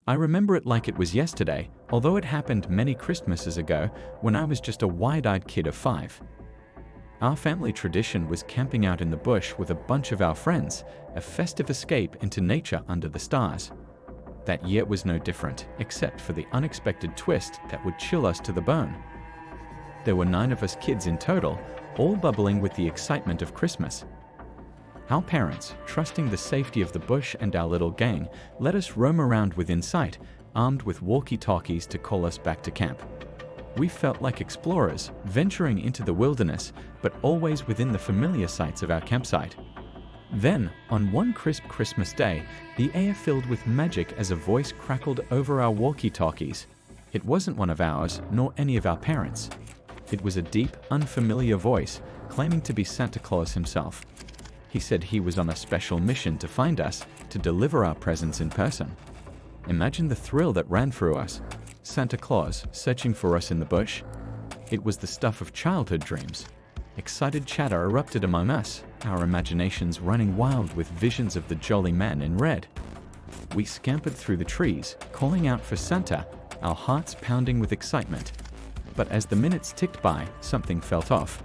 I remember it like it was yesterday, although it happened many Christmases ago when I was just a wide-eyed kid of 5. Our family tradition was camping out in the bush with a bunch of our friends, a festive escape into nature under the stars. That year was no different, except for the unexpected twist that would chill us to the bone. There were 9 of us kids in total, all bubbling with the excitement of Christmas. Our parents, trusting the safety of the bush and our little gang, let us roam around within sight, armed with walkie-talkies to call us back to camp. We felt like explorers, venturing into the wilderness, but always within the familiar sights of our campsite. Then, on one crisp Christmas day, the air filled with magic as a voice crackled over our walkie-talkies. It wasn't one of ours, nor any of our parents. It was a deep, unfamiliar voice, claiming to be Santa Claus himself. He said he was on a special mission to find us, to deliver our presents in person. Imagine the thrill that ran through us. Santa Claus searching for us in the bush. It was the stuff of childhood dreams. Excited chatter erupted among us, our imaginations running wild with visions of the jolly man in red. We scampered through the trees, calling out for Santa, our hearts pounding with excitement. But as the minutes ticked by, something felt off.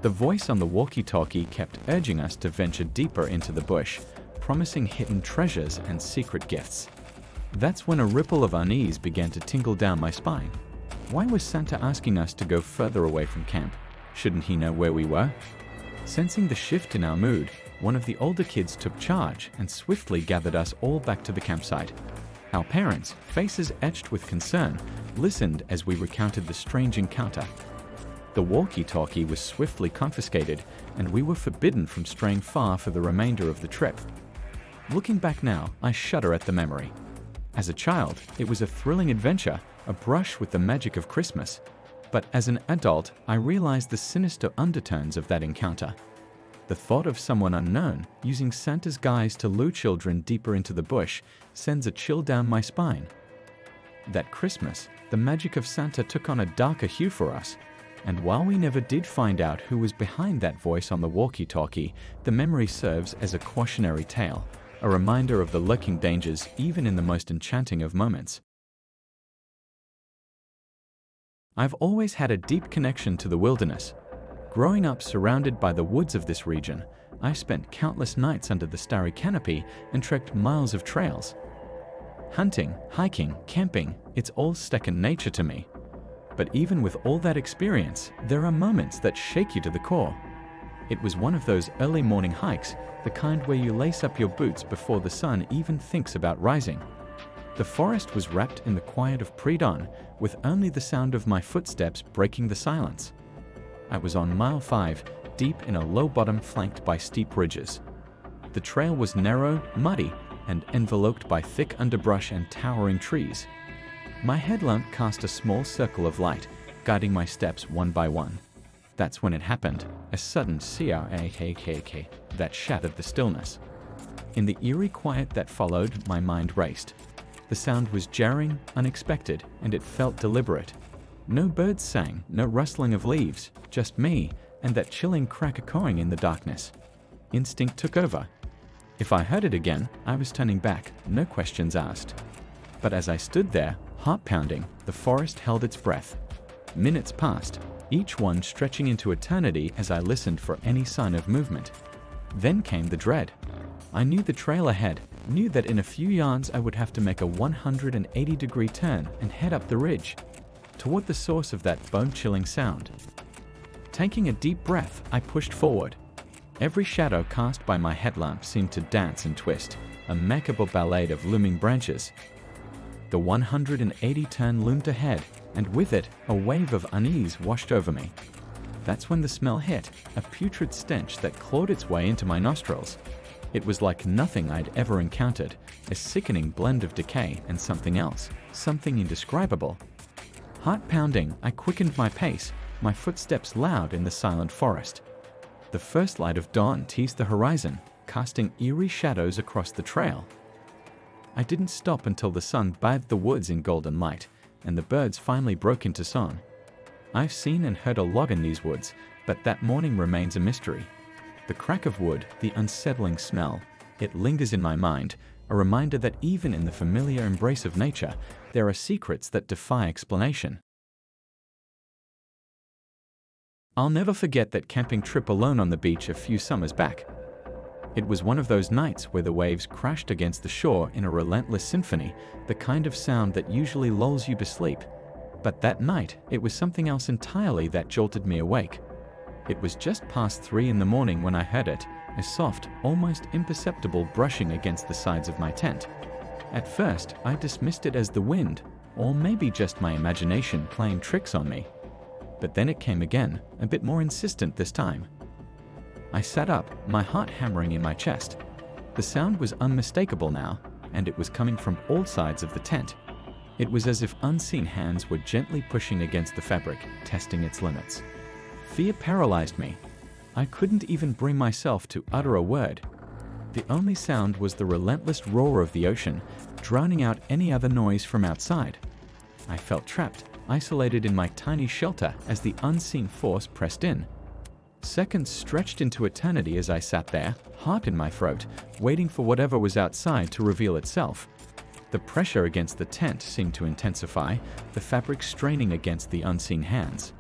The voice on the walkie-talkie kept urging us to venture deeper into the bush, promising hidden treasures and secret gifts. That's when a ripple of unease began to tingle down my spine. Why was Santa asking us to go further away from camp? Shouldn't he know where we were? Sensing the shift in our mood, one of the older kids took charge and swiftly gathered us all back to the campsite. Our parents, faces etched with concern, listened as we recounted the strange encounter. The walkie-talkie was swiftly confiscated, and we were forbidden from straying far for the remainder of the trip. Looking back now, I shudder at the memory. As a child, it was a thrilling adventure, a brush with the magic of Christmas. But as an adult, I realized the sinister undertones of that encounter. The thought of someone unknown using Santa's guise to lure children deeper into the bush sends a chill down my spine. That Christmas, the magic of Santa took on a darker hue for us. And while we never did find out who was behind that voice on the walkie-talkie, the memory serves as a cautionary tale, a reminder of the lurking dangers even in the most enchanting of moments. I've always had a deep connection to the wilderness. Growing up surrounded by the woods of this region, I spent countless nights under the starry canopy and trekked miles of trails. Hunting, hiking, camping, it's all second nature to me. But even with all that experience, there are moments that shake you to the core. It was one of those early morning hikes, the kind where you lace up your boots before the sun even thinks about rising. The forest was wrapped in the quiet of pre-dawn, with only the sound of my footsteps breaking the silence. I was on mile 5, deep in a low bottom flanked by steep ridges. The trail was narrow, muddy, and enveloped by thick underbrush and towering trees. My headlamp cast a small circle of light, guiding my steps one by one. That's when it happened, a sudden crack that shattered the stillness. In the eerie quiet that followed, my mind raced. The sound was jarring, unexpected, and it felt deliberate. No birds sang, no rustling of leaves, just me and that chilling crack echoing in the darkness. Instinct took over. If I heard it again, I was turning back, no questions asked. But as I stood there, heart pounding, the forest held its breath. Minutes passed, each one stretching into eternity as I listened for any sign of movement. Then came the dread. I knew the trail ahead, knew that in a few yards I would have to make a 180-degree turn and head up the ridge, toward the source of that bone-chilling sound. Taking a deep breath, I pushed forward. Every shadow cast by my headlamp seemed to dance and twist, a macabre ballet of looming branches. The 180-turn loomed ahead, and with it, a wave of unease washed over me. That's when the smell hit, a putrid stench that clawed its way into my nostrils. It was like nothing I'd ever encountered, a sickening blend of decay and something else, something indescribable. Heart pounding, I quickened my pace, my footsteps loud in the silent forest. The first light of dawn teased the horizon, casting eerie shadows across the trail. I didn't stop until the sun bathed the woods in golden light, and the birds finally broke into song. I've seen and heard a lot in these woods, but that morning remains a mystery. The crack of wood, the unsettling smell, it lingers in my mind, a reminder that even in the familiar embrace of nature, there are secrets that defy explanation. I'll never forget that camping trip alone on the beach a few summers back. It was one of those nights where the waves crashed against the shore in a relentless symphony, the kind of sound that usually lulls you to sleep. But that night, it was something else entirely that jolted me awake. It was just past 3 in the morning when I heard it, a soft, almost imperceptible brushing against the sides of my tent. At first, I dismissed it as the wind, or maybe just my imagination playing tricks on me. But then it came again, a bit more insistent this time. I sat up, my heart hammering in my chest. The sound was unmistakable now, and it was coming from all sides of the tent. It was as if unseen hands were gently pushing against the fabric, testing its limits. Fear paralyzed me. I couldn't even bring myself to utter a word. The only sound was the relentless roar of the ocean, drowning out any other noise from outside. I felt trapped, isolated in my tiny shelter as the unseen force pressed in. Seconds stretched into eternity as I sat there, heart in my throat, waiting for whatever was outside to reveal itself. The pressure against the tent seemed to intensify, the fabric straining against the unseen hands.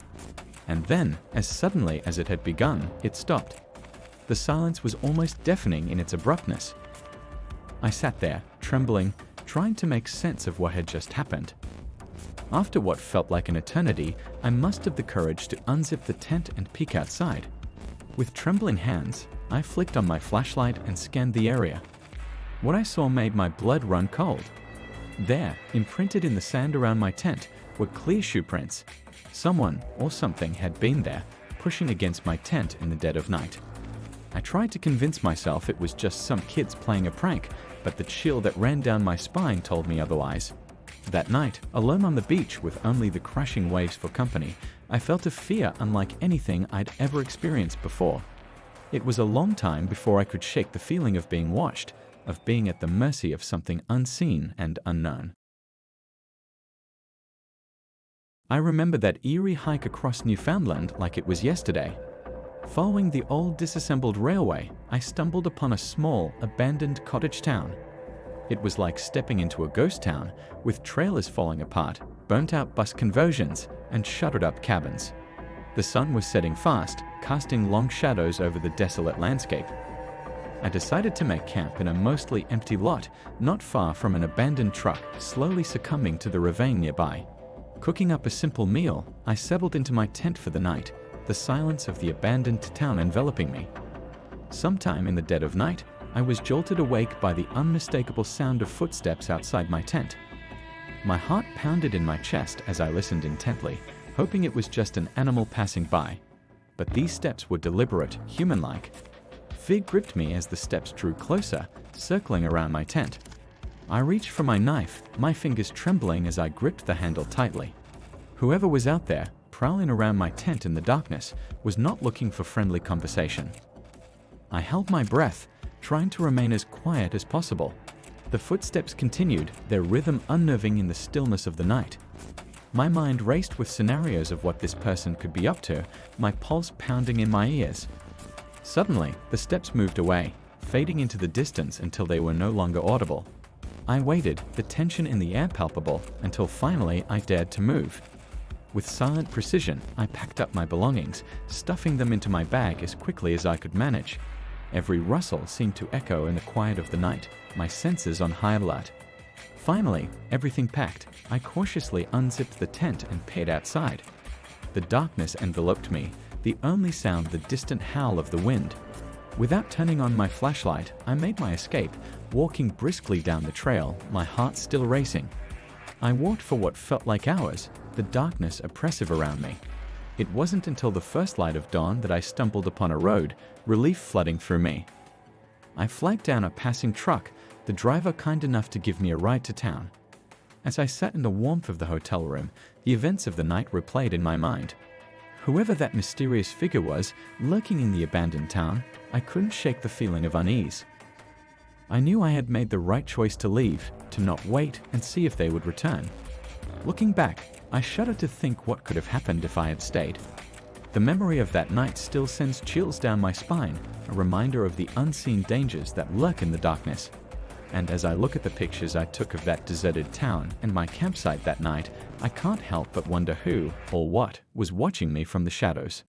And then, as suddenly as it had begun, it stopped. The silence was almost deafening in its abruptness. I sat there, trembling, trying to make sense of what had just happened. After what felt like an eternity, I mustered the courage to unzip the tent and peek outside. With trembling hands, I flicked on my flashlight and scanned the area. What I saw made my blood run cold. There, imprinted in the sand around my tent, were clear shoe prints. Someone or something had been there, pushing against my tent in the dead of night. I tried to convince myself it was just some kids playing a prank, but the chill that ran down my spine told me otherwise. That night, alone on the beach with only the crashing waves for company, I felt a fear unlike anything I'd ever experienced before. It was a long time before I could shake the feeling of being watched, of being at the mercy of something unseen and unknown. I remember that eerie hike across Newfoundland like it was yesterday. Following the old disassembled railway, I stumbled upon a small, abandoned cottage town. It was like stepping into a ghost town, with trailers falling apart, burnt-out bus conversions, and shuttered-up cabins. The sun was setting fast, casting long shadows over the desolate landscape. I decided to make camp in a mostly empty lot, not far from an abandoned truck slowly succumbing to the ravine nearby. Cooking up a simple meal, I settled into my tent for the night, the silence of the abandoned town enveloping me. Sometime in the dead of night, I was jolted awake by the unmistakable sound of footsteps outside my tent. My heart pounded in my chest as I listened intently, hoping it was just an animal passing by. But these steps were deliberate, human-like. Fear gripped me as the steps drew closer, circling around my tent. I reached for my knife, my fingers trembling as I gripped the handle tightly. Whoever was out there, prowling around my tent in the darkness, was not looking for friendly conversation. I held my breath, trying to remain as quiet as possible. The footsteps continued, their rhythm unnerving in the stillness of the night. My mind raced with scenarios of what this person could be up to, my pulse pounding in my ears. Suddenly, the steps moved away, fading into the distance until they were no longer audible. I waited, the tension in the air palpable, until finally I dared to move. With silent precision, I packed up my belongings, stuffing them into my bag as quickly as I could manage. Every rustle seemed to echo in the quiet of the night, my senses on high alert. Finally, everything packed, I cautiously unzipped the tent and peered outside. The darkness enveloped me, the only sound the distant howl of the wind. Without turning on my flashlight, I made my escape, walking briskly down the trail, my heart still racing. I walked for what felt like hours, the darkness oppressive around me. It wasn't until the first light of dawn that I stumbled upon a road, relief flooding through me. I flagged down a passing truck, the driver kind enough to give me a ride to town. As I sat in the warmth of the hotel room, the events of the night replayed in my mind. Whoever that mysterious figure was, lurking in the abandoned town, I couldn't shake the feeling of unease. I knew I had made the right choice to leave, to not wait and see if they would return. Looking back, I shudder to think what could have happened if I had stayed. The memory of that night still sends chills down my spine, a reminder of the unseen dangers that lurk in the darkness. and as I look at the pictures I took of that deserted town and my campsite that night, I can't help but wonder who, or what, was watching me from the shadows.